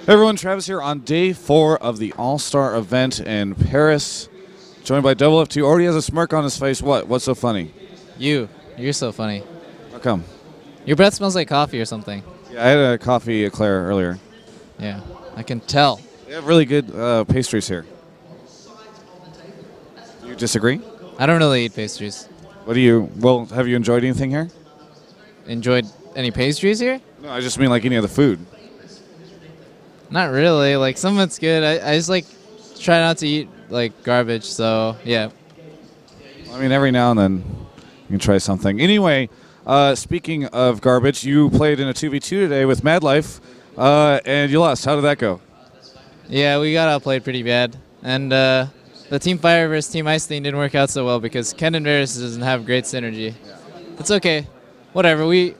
Hey everyone, Travis here on day 4 of the All-Star event in Paris, joined by Doublelift, who already has a smirk on his face. What's so funny? You're so funny. How come? Your breath smells like coffee or something. Yeah, I had a coffee eclair earlier. Yeah, I can tell. They have really good pastries here. Do you disagree? I don't really eat pastries. Have you enjoyed anything here? Enjoyed any pastries here? No, I just mean like any of the food. Not really. Like, some of it's good. I just like try not to eat like garbage, so yeah. I mean, every now and then you can try something. Anyway, speaking of garbage, you played in a 2v2 today with Mad Life, and you lost. How did that go? Yeah, we got outplayed pretty bad. And the Team Fire versus Team Ice thing didn't work out so well because Ken and Varus doesn't have great synergy. It's okay. Whatever. We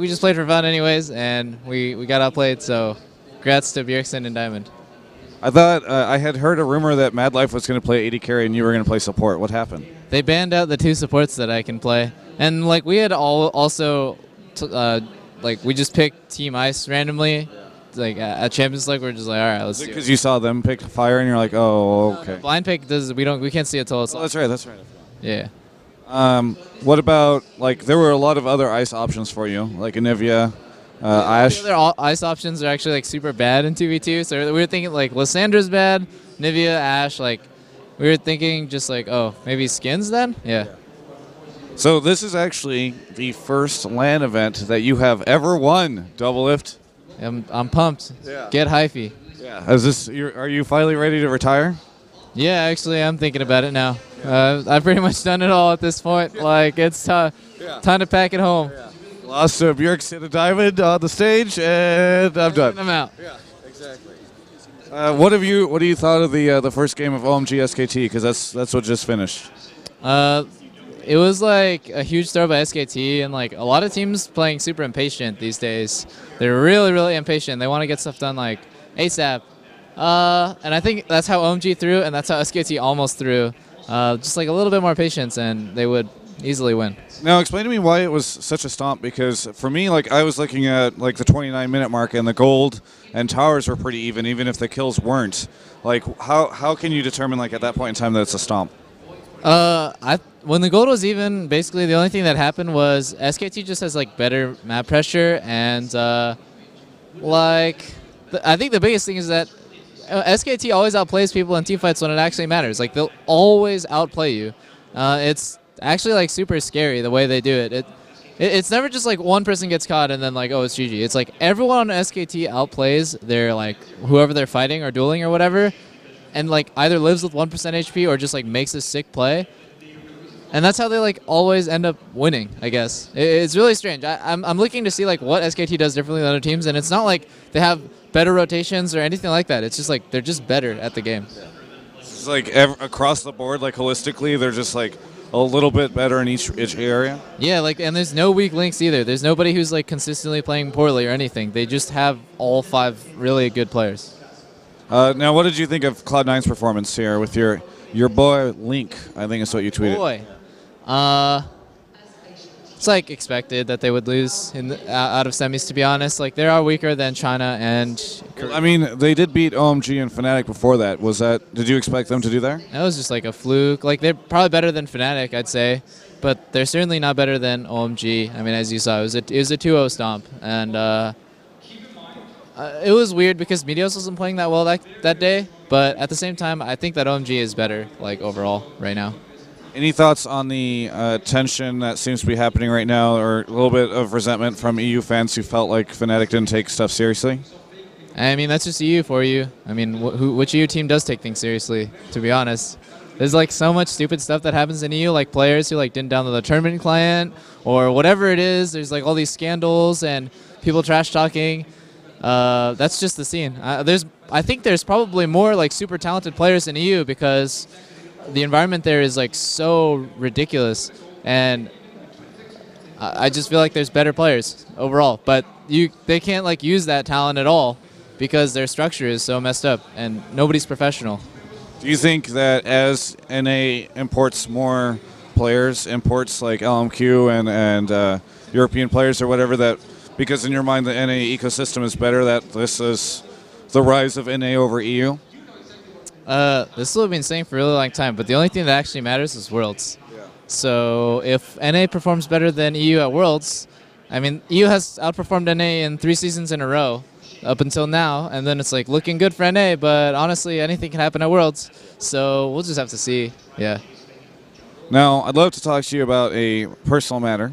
just played for fun anyways, and we got outplayed, so congrats to Bjergsen and Diamond. I thought I had heard a rumor that Mad Life was going to play AD carry and you were going to play support. What happened? They banned out the 2 supports that I can play, and like we had also like we just picked Team Ice randomly. Like at Champions League, we're just like, all right, let's do it. Because you saw them pick Fire and you're like, oh, okay. No, blind pick we can't see it till it's. Oh, that's right. That's right. Yeah. What about, like, there were a lot of other ice options for you, like Anivia, Ash. The other ice options are actually like super bad in 2v2, so we were thinking like Lyssandra's bad, Nivea, Ash, like we were thinking just like, oh, maybe skins then? Yeah. So this is actually the first LAN event that you have ever won, Doublelift. I'm pumped. Yeah. Get hyphy. Yeah. Are you finally ready to retire? Yeah, actually, I'm thinking about it now. I've pretty much done it all at this point. Like, it's time to pack it home. Yeah. Lost to Bjergsen and Diamond on the stage, and I'm done. I'm out. Yeah, exactly. What do you thought of the first game of OMG SKT? Because that's what just finished. It was like a huge throw by SKT, and like a lot of teams playing super impatient these days. They're really, really impatient. They want to get stuff done like ASAP. And I think that's how OMG threw, and that's how SKT almost threw. Just like a little bit more patience, and they would easily win. Now, explain to me why it was such a stomp, because for me, like, I was looking at like the 29-minute mark, and the gold and towers were pretty even if the kills weren't. Like, how can you determine, like, at that point in time that it's a stomp? When the gold was even, basically the only thing that happened was SKT just has like better map pressure, and I think the biggest thing is that SKT always outplays people in teamfights when it actually matters. Like, they'll always outplay you. It's actually like super scary the way they do it. It's never just like one person gets caught and then like, oh, it's GG. It's like everyone on SKT outplays their, like, whoever they're fighting or dueling or whatever, and like either lives with 1% HP or just like makes a sick play. And that's how they like always end up winning, I guess. It's really strange. I'm looking to see like what SKT does differently than other teams, and it's not like they have better rotations or anything like that. It's just like they're just better at the game. It's like across the board, like holistically, they're just like a little bit better in each area. Yeah, like, and there's no weak links either. There's nobody who's like consistently playing poorly or anything. They just have all 5 really good players. Now, what did you think of Cloud9's performance here with your boy Link? I think is what you tweeted. Boy. It's like expected that they would lose out of semis, to be honest. Like, they are weaker than China and Korea. I mean, they did beat OMG and Fnatic before that. Did you expect them to do that? That was just like a fluke. Like, they're probably better than Fnatic, I'd say, but they're certainly not better than OMG. I mean, as you saw, it was a 2-0 stomp, and it was weird because Meteos wasn't playing that well that day, but at the same time, I think that OMG is better, like, overall right now. Any thoughts on the tension that seems to be happening right now, or a little bit of resentment from EU fans who felt like Fnatic didn't take stuff seriously? I mean, that's just EU for you. I mean, which EU team does take things seriously, to be honest? There's like so much stupid stuff that happens in EU, like players who like didn't download the tournament client or whatever it is. There's like all these scandals and people trash talking. That's just the scene. I think there's probably more like super talented players in EU because the environment there is like so ridiculous, and I just feel like there's better players overall, but they can't like use that talent at all because their structure is so messed up and nobody's professional. Do you think that as NA imports more players, imports like LMQ and European players or whatever, that because in your mind the NA ecosystem is better, that this is the rise of NA over EU? This is what we've been saying for a really long time, but the only thing that actually matters is Worlds. Yeah. So if NA performs better than EU at Worlds, I mean, EU has outperformed NA in 3 seasons in a row up until now, and then it's like looking good for NA, but honestly, anything can happen at Worlds. So we'll just have to see. Yeah. Now, I'd love to talk to you about a personal matter.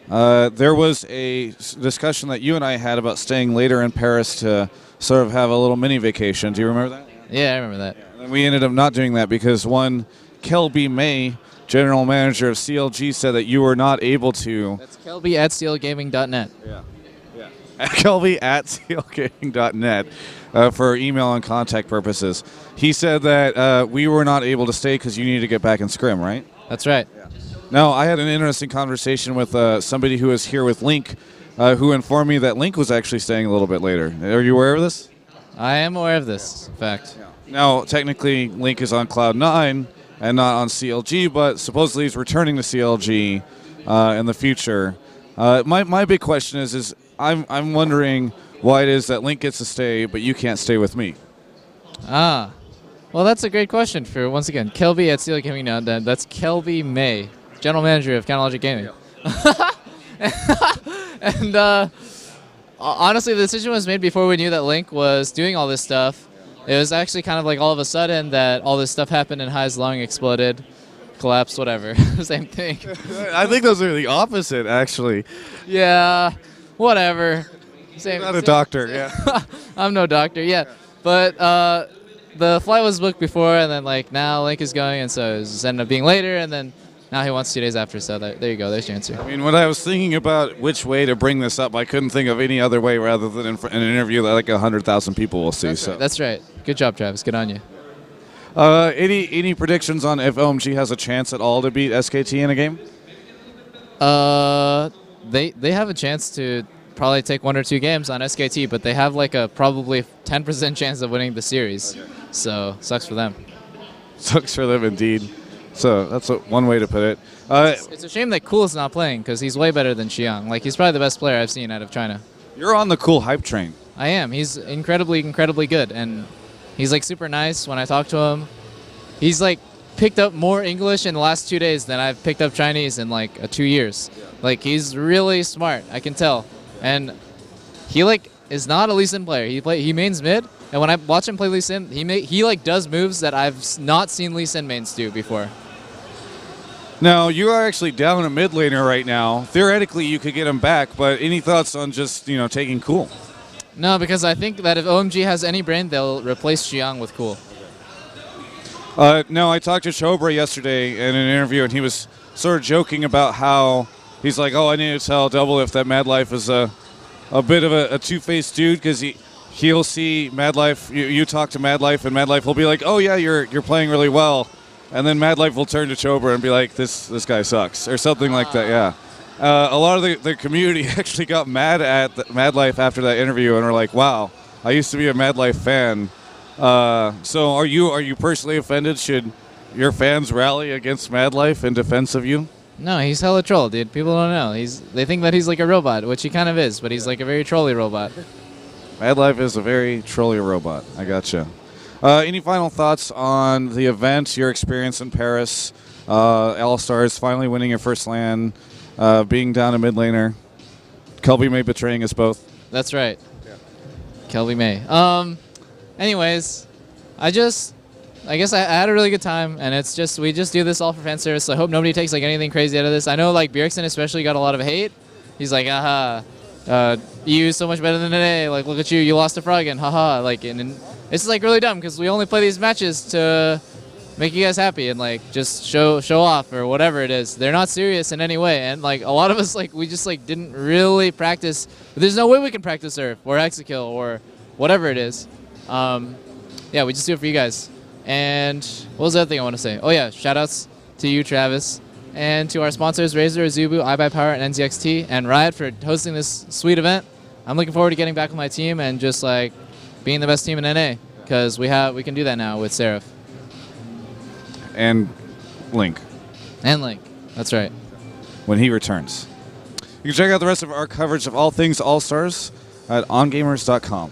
There was a discussion that you and I had about staying later in Paris to sort of have a little mini vacation. Do you remember that? Yeah, I remember that. Yeah. And we ended up not doing that because one, Kelby May, general manager of CLG, said that you were not able to. That's Kelby at steelgaming.net. Yeah. Kelby at steelgaming.net for email and contact purposes. He said that we were not able to stay because you needed to get back in scrim, right? That's right. Yeah. Now, I had an interesting conversation with somebody who was here with Link, who informed me that Link was actually staying a little bit later. Are you aware of this? I am aware of this, in fact. Yeah. Now, technically, Link is on Cloud9 and not on CLG, but supposedly he's returning to CLG in the future. My big question is I'm wondering why it is that Link gets to stay, but you can't stay with me. Ah. Well, that's a great question for, once again, Kelby at steelgaming.net. That's Kelby May, general manager of Canalogic Gaming. And honestly, the decision was made before we knew that Link was doing all this stuff. It was actually kind of like all of a sudden that all this stuff happened and High's lung exploded, collapsed, whatever. Same thing. I think those are the opposite, actually. Yeah, whatever. You're not a doctor, yeah. I'm no doctor, yeah. But the flight was booked before, and then like now Link is going, and so it just ended up being later, and then now he wants 2 days after, so there you go. There's your answer. I mean, when I was thinking about which way to bring this up, I couldn't think of any other way rather than in an interview that like 100,000 people will see. That's right. Good job, Travis. Good on you. Any predictions on if OMG has a chance at all to beat SKT in a game? They have a chance to probably take 1 or 2 games on SKT, but they have like a probably 10% chance of winning the series. So sucks for them. Sucks for them indeed. So that's one way to put it. It's a shame that Cool is not playing because he's way better than Xiang. Like he's probably the best player I've seen out of China. You're on the Cool hype train. I am. He's incredibly good, and he's like super nice when I talk to him. He's like picked up more English in the last 2 days than I've picked up Chinese in like 2 years. Like he's really smart, I can tell. And he like is not a Lee Sin player. He mains mid, and when I watch him play Lee Sin, he like does moves that I've not seen Lee Sin mains do before. Now, you are actually down a mid laner right now. Theoretically, you could get him back, but any thoughts on just, taking Cool? No, because I think that if OMG has any brain, they'll replace Xiang with Cool. No, I talked to Chobra yesterday in an interview, and he was sort of joking about how he's like, oh, I need to tell Doublelift that Mad Life is a bit of a two-faced dude because he'll see Mad Life, you talk to Mad Life, and Mad Life will be like, oh, yeah, you're playing really well. And then Mad Life will turn to Chobra and be like, this guy sucks, or something like that, yeah. A lot of the community actually got mad at Mad Life after that interview and were like, wow, I used to be a Mad Life fan. So are you personally offended? Should your fans rally against Mad Life in defense of you? No, he's hella troll, dude. People don't know. They think that he's like a robot, which he kind of is, but he's like a very trolly robot. Mad Life is a very trolly robot. I gotcha. Any final thoughts on the event, your experience in Paris, All-Stars, finally winning your first LAN, being down a mid laner, Kelby May betraying us both? That's right. Yeah. Kelby May. Anyways, I guess I had a really good time, and we just do this all for fan service. So I hope nobody takes like anything crazy out of this. I know like Bjergsen especially got a lot of hate. He's like, EU is so much better than NA. Like, look at you, you lost to Froggen, haha. Like, and it's like really dumb because we only play these matches to make you guys happy and like just show off or whatever it is. They're not serious in any way, and like a lot of us like we just like didn't really practice. There's no way we can practice Surf or Hexakill or whatever it is. Yeah, we just do it for you guys. And what was the other thing I want to say? Oh yeah, shoutouts to you, Travis, and to our sponsors, Razer, Azubu, iBuyPower, and NZXT, and Riot for hosting this sweet event. I'm looking forward to getting back with my team and just like being the best team in NA because we can do that now with Seraph. And Link. And Link. That's right. When he returns. You can check out the rest of our coverage of all things All-Stars at ongamers.com.